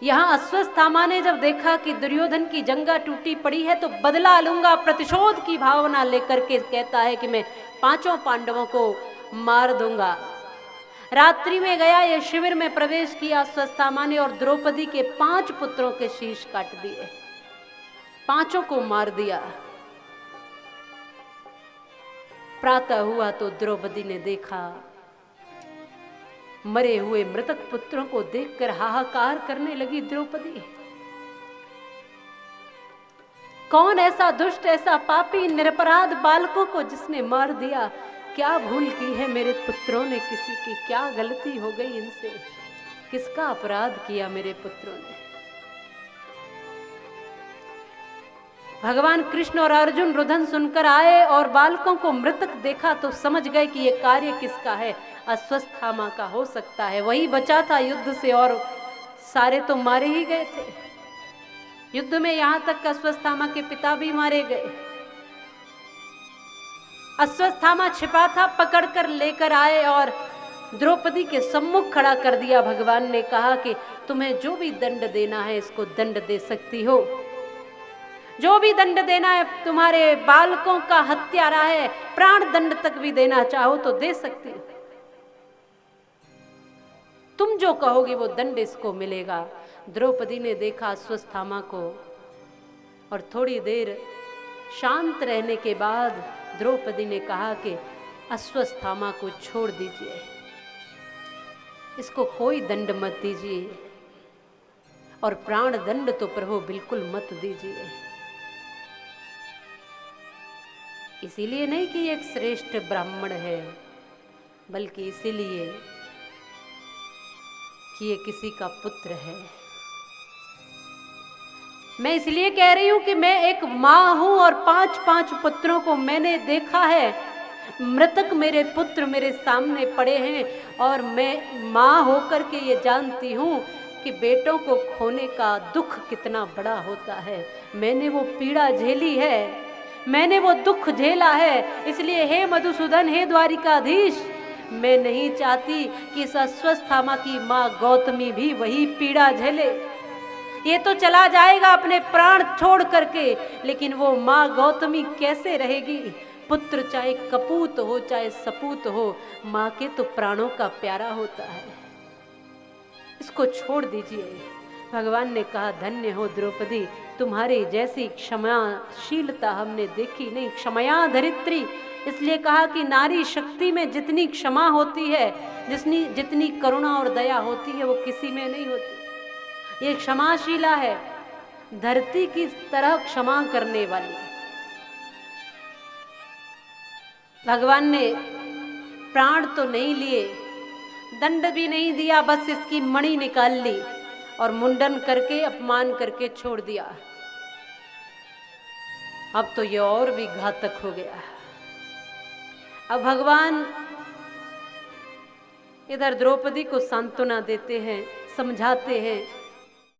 यहाँ अश्वत्थामा ने जब देखा कि दुर्योधन की जंगा टूटी पड़ी है तो बदला लूंगा, प्रतिशोध की भावना लेकर के कहता है कि मैं 5 पांडवों को मार दूंगा। रात्रि में गया, ये शिविर में प्रवेश किया अश्वत्थामा ने और द्रौपदी के 5 पुत्रों के शीश काट दिए, 5 को मार दिया। प्रातः हुआ तो द्रौपदी ने देखा, मरे हुए मृतक पुत्रों को देखकर हाहाकार करने लगी द्रौपदी। कौन ऐसा दुष्ट, ऐसा पापी निरपराध बालकों को जिसने मार दिया? क्या भूल की है मेरे पुत्रों ने किसी की? क्या गलती हो गई इनसे? किसका अपराध किया मेरे पुत्रों ने? भगवान कृष्ण और अर्जुन रुदन सुनकर आए और बालकों को मृतक देखा तो समझ गए कि यह कार्य किसका है? अश्वत्थामा का हो सकता है, वही बचा था युद्ध से और सारे तो मारे ही गए थे युद्ध में। यहां तक अश्वत्थामा के पिता भी मारे गए। अश्वत्थामा छिपा था, पकड़कर लेकर आए और द्रौपदी के सम्मुख खड़ा कर दिया। भगवान ने कहा कि तुम्हें जो भी दंड देना है इसको दंड दे सकती हो, जो भी दंड देना है। तुम्हारे बालकों का हत्यारा है, प्राण दंड तक भी देना चाहो तो दे सकती हो। तुम जो कहोगे वो दंड इसको मिलेगा। द्रौपदी ने देखा अश्वत्थामा को और थोड़ी देर शांत रहने के बाद द्रौपदी ने कहा कि अश्वत्थामा को छोड़ दीजिए, इसको कोई दंड मत दीजिए और प्राण दंड तो प्रभु बिल्कुल मत दीजिए। इसीलिए नहीं कि एक श्रेष्ठ ब्राह्मण है, बल्कि इसीलिए कि ये किसी का पुत्र है। मैं इसलिए कह रही हूं कि मैं एक माँ हूं और 5 पुत्रों को मैंने देखा है। मृतक मेरे पुत्र मेरे सामने पड़े हैं और मैं माँ होकर के ये जानती हूं कि बेटों को खोने का दुख कितना बड़ा होता है। मैंने वो पीड़ा झेली है, मैंने वो दुख झेला है। इसलिए हे मधुसूदन, हे द्वारिकाधीश, मैं नहीं चाहती कि इस अश्वत्थामा की माँ गौतमी भी वही पीड़ा झेले। ये तो चला जाएगा अपने प्राण छोड़ करके, लेकिन वो माँ गौतमी कैसे रहेगी? पुत्र चाहे कपूत हो चाहे सपूत हो, माँ के तो प्राणों का प्यारा होता है। इसको छोड़ दीजिए। भगवान ने कहा, धन्य हो द्रौपदी, तुम्हारी जैसी क्षमाशीलता हमने देखी नहीं। क्षमया धरित्री, इसलिए कहा कि नारी शक्ति में जितनी क्षमा होती है, जितनी करुणा और दया होती है, वो किसी में नहीं होती। ये क्षमाशीला है, धरती की तरह क्षमा करने वाली। भगवान ने प्राण तो नहीं लिए, दंड भी नहीं दिया, बस इसकी मणि निकाल ली और मुंडन करके अपमान करके छोड़ दिया। अब तो ये और भी घातक हो गया। अब भगवान इधर द्रौपदी को सांत्वना देते हैं, समझाते हैं